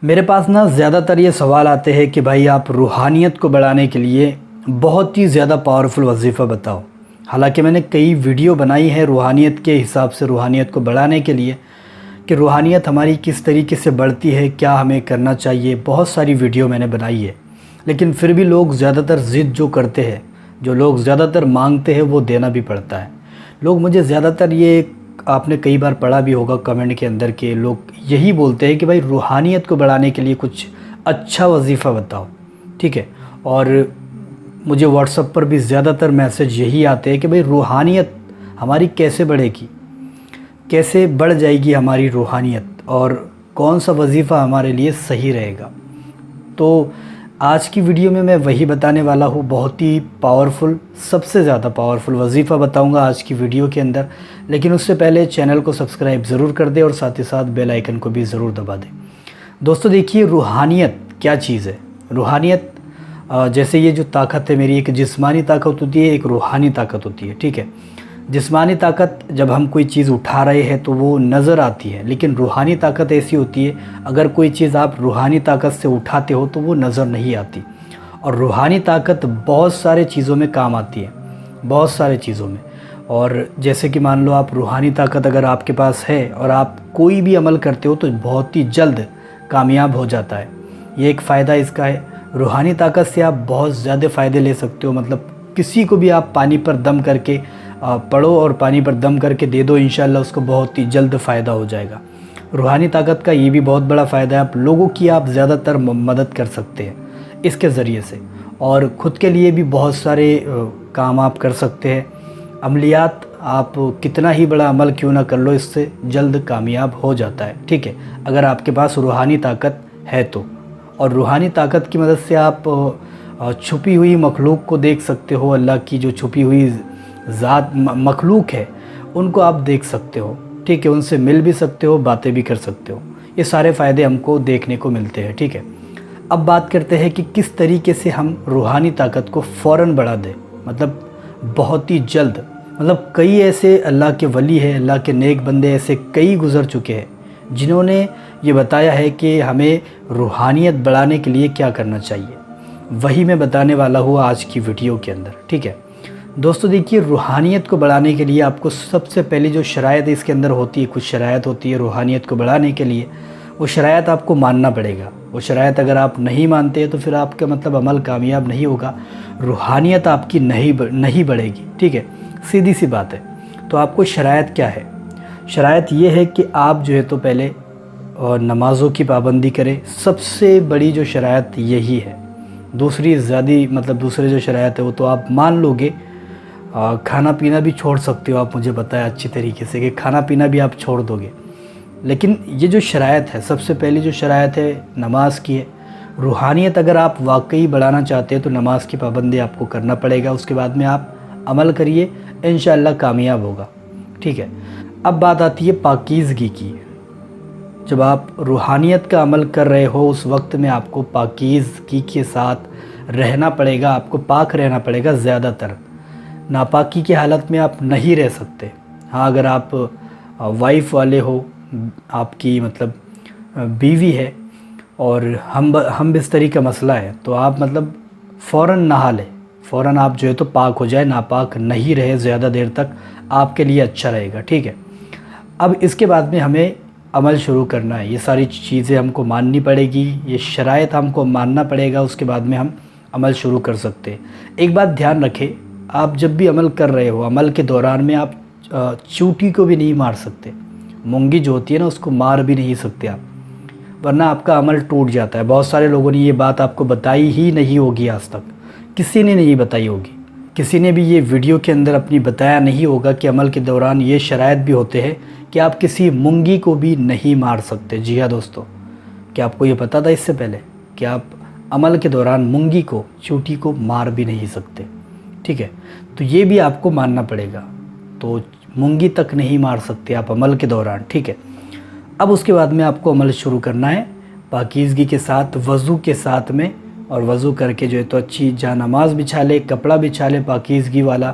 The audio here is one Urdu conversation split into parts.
میرے پاس زیادہ تر یہ سوال آتے ہیں کہ بھائی آپ روحانیت کو بڑھانے کے لیے بہت ہی زیادہ پاورفل وظیفہ بتاؤ۔ حالانکہ میں نے کئی ویڈیو بنائی ہے روحانیت کے حساب سے، روحانیت کو بڑھانے کے لیے کہ روحانیت ہماری کس طریقے سے بڑھتی ہے، کیا ہمیں کرنا چاہیے، بہت ساری ویڈیو میں نے بنائی ہے۔ لیکن پھر بھی لوگ زیادہ تر ضد جو کرتے ہیں، جو لوگ زیادہ تر مانگتے ہیں وہ دینا بھی پڑتا ہے۔ لوگ مجھے زیادہ تر یہ، آپ نے کئی بار پڑھا بھی ہوگا کمنٹ کے اندر، کہ لوگ یہی بولتے ہیں کہ بھائی روحانیت کو بڑھانے کے لیے کچھ اچھا وظیفہ بتاؤ، ٹھیک ہے۔ اور مجھے واٹس ایپ پر بھی زیادہ تر میسج یہی آتے ہیں کہ بھائی روحانیت ہماری کیسے بڑھے گی، کیسے بڑھ جائے گی ہماری روحانیت، اور کون سا وظیفہ ہمارے لیے صحیح رہے گا۔ تو آج کی ویڈیو میں وہی بتانے والا ہوں، بہت ہی پاورفل، سب سے زیادہ پاورفل وظیفہ بتاؤں گا آج کی ویڈیو کے اندر۔ لیکن اس سے پہلے چینل کو سبسکرائب ضرور کر دیں اور ساتھ ہی ساتھ بیل آئیکن کو بھی ضرور دبا دیں۔ دوستو دیکھیے، روحانیت کیا چیز ہے۔ روحانیت جیسے یہ جو طاقت ہے میری، ایک جسمانی طاقت ہوتی ہے، ایک روحانی طاقت ہوتی ہے، ٹھیک ہے۔ جسمانی طاقت جب ہم کوئی چیز اٹھا رہے ہیں تو وہ نظر آتی ہے، لیکن روحانی طاقت ایسی ہوتی ہے اگر کوئی چیز آپ روحانی طاقت سے اٹھاتے ہو تو وہ نظر نہیں آتی۔ اور روحانی طاقت بہت سارے چیزوں میں کام آتی ہے، بہت سارے چیزوں میں۔ اور جیسے کہ مان لو آپ روحانی طاقت اگر آپ کے پاس ہے اور آپ کوئی بھی عمل کرتے ہو تو بہت ہی جلد کامیاب ہو جاتا ہے۔ یہ ایک فائدہ اس کا ہے۔ روحانی طاقت سے آپ بہت زیادہ فائدے لے سکتے ہو، مطلب کسی کو بھی آپ پانی پر دم کر کے پڑھو اور پانی پر دم کر کے دے دو، انشاءاللہ اس کو بہت ہی جلد فائدہ ہو جائے گا۔ روحانی طاقت کا یہ بھی بہت بڑا فائدہ ہے، آپ لوگوں کی آپ زیادہ تر مدد کر سکتے ہیں اس کے ذریعے سے، اور خود کے لیے بھی بہت سارے کام آپ کر سکتے ہیں۔ عملیات آپ کتنا ہی بڑا عمل کیوں نہ کر لو، اس سے جلد کامیاب ہو جاتا ہے، ٹھیک ہے، اگر آپ کے پاس روحانی طاقت ہے تو۔ اور روحانی طاقت کی مدد سے آپ چھپی ہوئی مخلوق کو دیکھ سکتے ہو، اللہ کی جو چھپی ہوئی ذات مخلوق ہے ان کو آپ دیکھ سکتے ہو، ٹھیک ہے، ان سے مل بھی سکتے ہو، باتیں بھی کر سکتے ہو۔ یہ سارے فائدے ہم کو دیکھنے کو ملتے ہیں، ٹھیک ہے۔ اب بات کرتے ہیں کہ کس طریقے سے ہم روحانی طاقت کو فوراً بڑھا دیں، مطلب بہت ہی جلد۔ مطلب کئی ایسے اللہ کے ولی ہیں، اللہ کے نیک بندے ایسے کئی گزر چکے ہیں جنہوں نے یہ بتایا ہے کہ ہمیں روحانیت بڑھانے کے لیے کیا کرنا چاہیے، وہی میں بتانے والا ہوں آج کی ویڈیو کے اندر، ٹھیک ہے۔ دوستو دیکھیے، روحانیت کو بڑھانے کے لیے آپ کو سب سے پہلی جو شرائط اس کے اندر ہوتی ہے، کچھ شرائط ہوتی ہے روحانیت کو بڑھانے کے لیے، وہ شرائط آپ کو ماننا پڑے گا۔ وہ شرائط اگر آپ نہیں مانتے تو پھر آپ کا مطلب عمل کامیاب نہیں ہوگا، روحانیت آپ کی نہیں بڑھے گی، ٹھیک ہے، سیدھی سی بات ہے۔ تو آپ کو شرائط کیا ہے؟ شرائط یہ ہے کہ آپ جو ہے تو پہلے نمازوں کی پابندی کریں، سب سے بڑی جو شرائط یہی ہے۔ دوسری دوسرے جو شرائط ہے وہ تو آپ مان لو گے۔ کھانا پینا بھی چھوڑ سکتے ہو، آپ مجھے بتایا اچھی طریقے سے کہ کھانا پینا بھی آپ چھوڑ دو گے، لیکن یہ جو شرائط ہے، سب سے پہلی جو شرائط ہے نماز کی ہے۔ روحانیت اگر آپ واقعی بڑھانا چاہتے ہیں تو نماز کی پابندی آپ کو کرنا پڑے گا، اس کے بعد میں آپ عمل کریے، انشاءاللہ کامیاب ہوگا، ٹھیک ہے۔ اب بات آتی ہے پاکیزگی کی۔ جب آپ روحانیت کا عمل کر رہے ہو اس وقت میں آپ کو پاکیزگی کے ساتھ رہنا پڑے گا، آپ کو پاک رہنا پڑے گا۔ زیادہ تر ناپاکی کی حالت میں آپ نہیں رہ سکتے۔ ہاں، اگر آپ وائف والے ہو، آپ کی مطلب بیوی ہے اور ہم بستری کا مسئلہ ہے، تو آپ فوراً نہا لیں، فوراً آپ جو ہے تو پاک ہو جائے، ناپاک نہیں رہے زیادہ دیر تک، آپ کے لیے اچھا رہے گا، ٹھیک ہے۔ اب اس کے بعد میں ہمیں عمل شروع کرنا ہے، یہ ساری چیزیں ہم کو ماننی پڑے گی، یہ شرائط ہم کو ماننا پڑے گا، اس کے بعد میں ہم عمل شروع کر سکتے ہیں۔ ایک بات دھیان رکھیں، آپ جب بھی عمل کر رہے ہو، عمل کے دوران میں آپ چوٹی کو بھی نہیں مار سکتے، مونگی جو ہوتی ہے نا اس کو مار بھی نہیں سکتے آپ، ورنہ آپ کا عمل ٹوٹ جاتا ہے۔ بہت سارے لوگوں نے یہ بات آپ کو بتائی ہی نہیں ہوگی، آج تک کسی نے نہیں بتائی ہوگی، کسی نے بھی یہ ویڈیو کے اندر اپنی بتایا نہیں ہوگا کہ عمل کے دوران یہ شرائط بھی ہوتے ہیں کہ آپ کسی مونگی کو بھی نہیں مار سکتے۔ جی ہاں دوستو، کیا آپ کو یہ پتہ تھا اس سے پہلے کہ آپ عمل کے دوران مونگی کو، چوٹی کو مار بھی نہیں سکتے، ٹھیک ہے؟ تو یہ بھی آپ کو ماننا پڑے گا، تو مونگی تک نہیں مار سکتے آپ عمل کے دوران، ٹھیک ہے۔ اب اس کے بعد میں آپ کو عمل شروع کرنا ہے پاکیزگی کے ساتھ، وضو کے ساتھ میں، اور وضو کر کے جو ہے تو اچھی جا نماز بچھا لے، کپڑا بچھا لے پاکیزگی والا،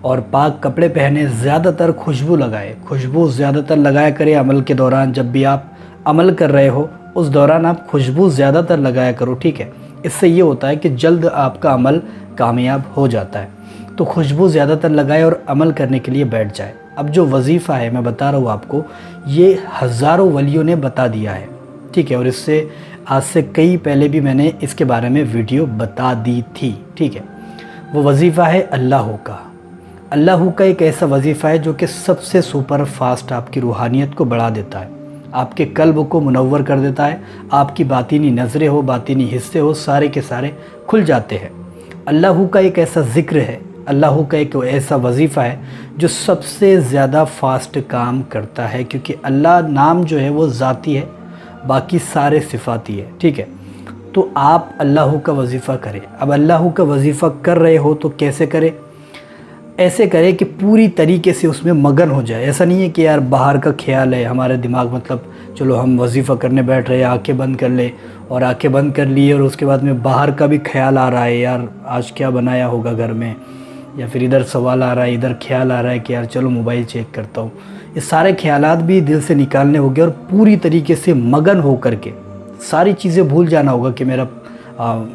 اور پاک کپڑے پہنے، زیادہ تر خوشبو لگائے، خوشبو زیادہ تر لگایا کرے عمل کے دوران۔ جب بھی آپ عمل کر رہے ہو اس دوران آپ خوشبو زیادہ تر لگایا کرو، ٹھیک ہے؟ اس سے یہ ہوتا ہے کہ جلد آپ کا عمل کامیاب ہو جاتا ہے۔ تو خوشبو زیادہ تر لگائے اور عمل کرنے کے لیے بیٹھ جائے۔ اب جو وظیفہ ہے میں بتا رہا ہوں آپ کو، یہ ہزاروں ولیوں نے بتا دیا ہے، ٹھیک ہے؟ اور اس سے آج سے کئی پہلے بھی میں نے اس کے بارے میں ویڈیو بتا دی تھی، ٹھیک ہے؟ وہ وظیفہ ہے اللہ کا۔ اللہ کا ایک ایسا وظیفہ ہے جو کہ سب سے سپر فاسٹ آپ کی روحانیت کو بڑھا دیتا ہے، آپ کے قلب کو منور کر دیتا ہے، آپ کی باطنی نظریں ہو، باطنی حصے ہو، سارے کے سارے کھل جاتے ہیں۔ اللہ کا ایک ایسا ذکر ہے، اللہ کا ایک ایسا وظیفہ ہے جو سب سے زیادہ فاسٹ کام کرتا ہے، کیونکہ اللہ نام جو ہے وہ ذاتی ہے، باقی سارے صفاتی ہے، ٹھیک ہے؟ تو آپ اللہ کا وظیفہ کریں۔ اب اللہ کا وظیفہ کر رہے ہو تو کیسے کریں؟ ایسے کرے کہ پوری طریقے سے اس میں مگن ہو جائے۔ ایسا نہیں ہے کہ یار باہر کا خیال ہے ہمارے دماغ، مطلب چلو ہم وظیفہ کرنے بیٹھ رہے ہیں، آنکھیں بند کر لے، اور آنکھیں بند کر لی اور اس کے بعد میں باہر کا بھی خیال آ رہا ہے، یار آج کیا بنایا ہوگا گھر میں، یا پھر ادھر سوال آ رہا ہے، ادھر خیال آ رہا ہے کہ یار چلو موبائل چیک کرتا ہوں۔ یہ سارے خیالات بھی دل سے نکالنے ہوگے اور پوری طریقے سے مگن ہو کر کے ساری چیزیں بھول جانا ہوگا کہ میرا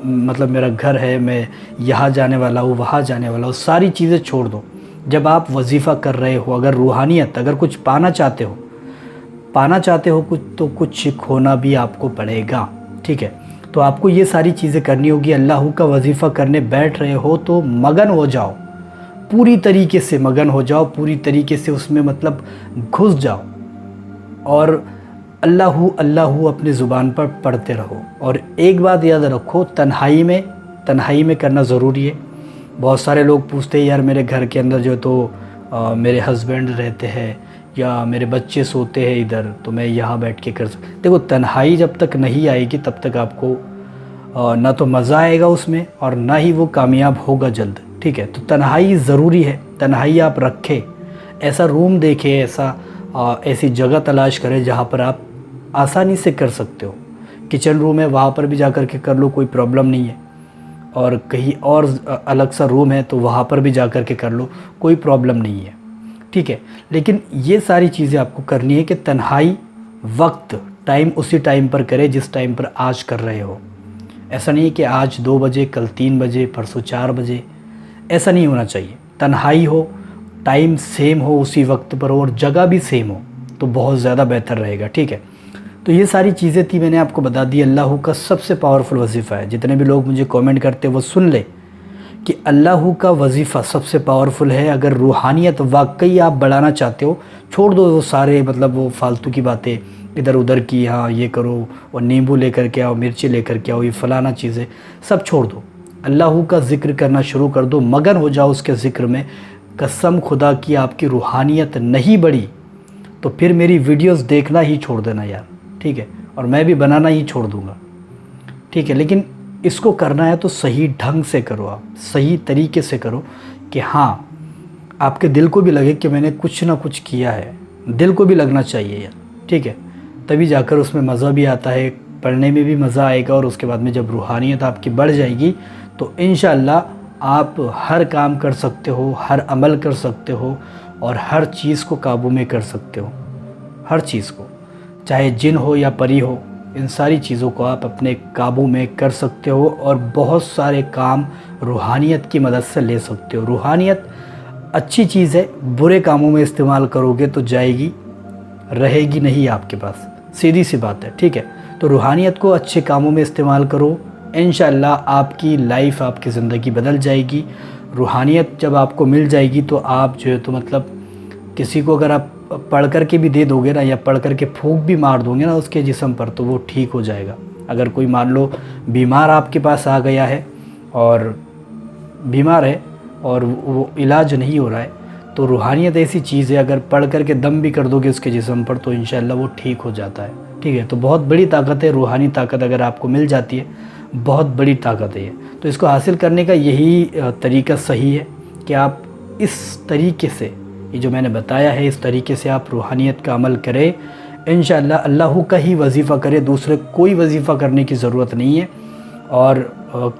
مطلب میرا گھر ہے، میں یہاں جانے والا ہوں، وہاں جانے والا ہوں، ساری چیزیں چھوڑ دو۔ جب آپ وظیفہ کر رہے ہو، اگر روحانیت، اگر کچھ پانا چاہتے ہو کچھ، تو کچھ کھونا بھی آپ کو پڑے گا، ٹھیک ہے؟ تو آپ کو یہ ساری چیزیں کرنی ہوگی۔ اللہ کا وظیفہ کرنے بیٹھ رہے ہو تو مگن ہو جاؤ، پوری طریقے سے مگن ہو جاؤ، پوری طریقے سے اس میں مطلب گھس جاؤ، اور اللہ اللہ اپنی زبان پر پڑھتے رہو۔ اور ایک بات یاد رکھو، تنہائی میں کرنا ضروری ہے۔ بہت سارے لوگ پوچھتے ہیں یار میرے گھر کے اندر جو تو میرے ہسبینڈ رہتے ہیں یا میرے بچے سوتے ہیں ادھر، تو میں یہاں بیٹھ کے کر سکتا۔ دیکھو، تنہائی جب تک نہیں آئے گی تب تک آپ کو نہ تو مزہ آئے گا اس میں، اور نہ ہی وہ کامیاب ہوگا جلد، ٹھیک ہے؟ تو تنہائی ضروری ہے، تنہائی آپ رکھیں، ایسا روم دیکھیں، ایسی جگہ تلاش کریں جہاں پر آپ آسانی سے کر سکتے ہو۔ کچن روم ہے وہاں پر بھی جا کر کے کر لو، کوئی پرابلم نہیں ہے، اور کہیں اور الگ سا روم ہے تو وہاں پر بھی جا کر کے کر لو، کوئی پرابلم نہیں ہے، ٹھیک ہے؟ لیکن یہ ساری چیزیں آپ کو کرنی ہے کہ تنہائی، وقت، ٹائم اسی ٹائم پر کرے جس ٹائم پر آج کر رہے ہو۔ ایسا نہیں ہے کہ آج 2 بجے، کل 3 بجے، پرسوں 4 بجے، ایسا نہیں ہونا چاہیے۔ تنہائی ہو، ٹائم سیم ہو، اسی وقت پر ہو، اور جگہ بھی سیم ہو تو بہت زیادہ بہتر رہے گا، ٹھیک ہے؟ تو یہ ساری چیزیں تھی، میں نے آپ کو بتا دی۔ اللہ کا سب سے پاورفل وظیفہ ہے، جتنے بھی لوگ مجھے کامنٹ کرتے وہ سن لے کہ اللہ کا وظیفہ سب سے پاورفل ہے۔ اگر روحانیت واقعی آپ بڑھانا چاہتے ہو، چھوڑ دو وہ سارے مطلب وہ فالتو کی باتیں ادھر ادھر کی، ہاں یہ کرو اور نیمبو لے کر کے آؤ، مرچی لے کر کے آؤ، یہ فلانا چیزیں سب چھوڑ دو، اللہ کا ذکر کرنا شروع کر دو، مگن ہو جاؤ اس کے ذکر میں۔ قسم خدا کی آپ کی روحانیت نہیں بڑھی تو پھر میری ویڈیوز دیکھنا ہی چھوڑ دینا یار، ٹھیک ہے؟ اور میں بھی بنانا ہی چھوڑ دوں گا، ٹھیک ہے؟ لیکن اس کو کرنا ہے تو صحیح ڈھنگ سے کرو، آپ صحیح طریقے سے کرو کہ ہاں آپ کے دل کو بھی لگے کہ میں نے کچھ نہ کچھ کیا ہے، دل کو بھی لگنا چاہیے یار، ٹھیک ہے؟ تبھی جا کر اس میں مزہ بھی آتا ہے، پڑھنے میں بھی مزہ آئے گا، اور اس کے بعد میں جب روحانیت آپ کی بڑھ جائے گی تو انشاءاللہ آپ ہر کام کر سکتے ہو، ہر عمل کر سکتے ہو، اور ہر چیز کو قابو میں کر سکتے ہو، ہر چیز کو، چاہے جن ہو یا پری ہو، ان ساری چیزوں کو آپ اپنے قابو میں کر سکتے ہو، اور بہت سارے کام روحانیت کی مدد سے لے سکتے ہو۔ روحانیت اچھی چیز ہے، برے کاموں میں استعمال کرو گے تو جائے گی، رہے گی نہیں آپ کے پاس، سیدھی سی بات ہے، ٹھیک ہے؟ تو روحانیت کو اچھے کاموں میں استعمال کرو، انشاءاللہ آپ کی لائف، آپ کی زندگی بدل جائے گی۔ روحانیت جب آپ کو مل جائے گی تو آپ جو ہے تو مطلب کسی کو اگر آپ پڑھ کر کے بھی دے دو گے نا، یا پڑھ کر کے پھونک بھی مار دو گے نا اس کے جسم پر، تو وہ ٹھیک ہو جائے گا۔ اگر کوئی مان لو بیمار آپ کے پاس آ گیا ہے اور بیمار ہے اور وہ علاج نہیں ہو رہا ہے، تو روحانیت ایسی چیز ہے، اگر پڑھ کر کے دم بھی کر دو گے اس کے جسم پر تو انشاءاللہ وہ ٹھیک ہو جاتا ہے، ٹھیک ہے؟ تو بہت بڑی طاقت ہے روحانی طاقت، اگر آپ کو مل جاتی ہے بہت بڑی طاقت ہے یہ۔ تو اس کو حاصل کرنے کا یہی طریقہ صحیح ہے کہ آپ اس طریقے سے، یہ جو میں نے بتایا ہے، اس طریقے سے آپ روحانیت کا عمل کریں، انشاءاللہ اللہ کا ہی وظیفہ کرے، دوسرے کوئی وظیفہ کرنے کی ضرورت نہیں ہے۔ اور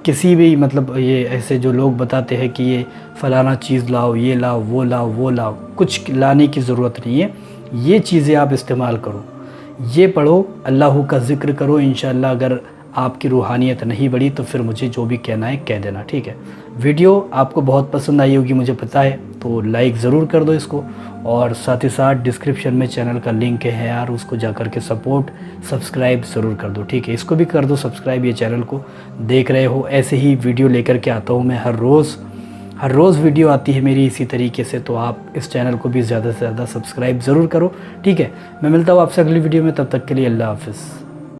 کسی بھی مطلب یہ ایسے جو لوگ بتاتے ہیں کہ یہ فلانا چیز لاؤ، یہ لاؤ، وہ لاؤ، وہ لاؤ، کچھ لانے کی ضرورت نہیں ہے۔ یہ چیزیں آپ استعمال کرو، یہ پڑھو، اللہ کا ذکر کرو، انشاءاللہ اگر آپ کی روحانیت نہیں بڑھی تو پھر مجھے جو بھی کہنا ہے کہہ دینا، ٹھیک ہے۔ ویڈیو آپ کو بہت پسند آئی ہوگی مجھے پتہ ہے، تو لائک ضرور کر دو اس کو، اور ساتھ ہی ساتھ ڈسکرپشن میں چینل کا لنک ہے یار، اس کو جا کر کے سبسکرائب ضرور کر دو، ٹھیک ہے۔ اس کو بھی کر دو سبسکرائب، یہ چینل کو دیکھ رہے ہو، ایسے ہی ویڈیو لے کر کے آتا ہوں میں ہر روز ویڈیو آتی ہے میری اسی طریقے سے، تو آپ اس چینل کو بھی زیادہ سے زیادہ سبسکرائب ضرور کرو، ٹھیک ہے۔ میں ملتا ہوں آپ سے اگلی ویڈیو میں، تب تک کے لیے اللہ حافظ۔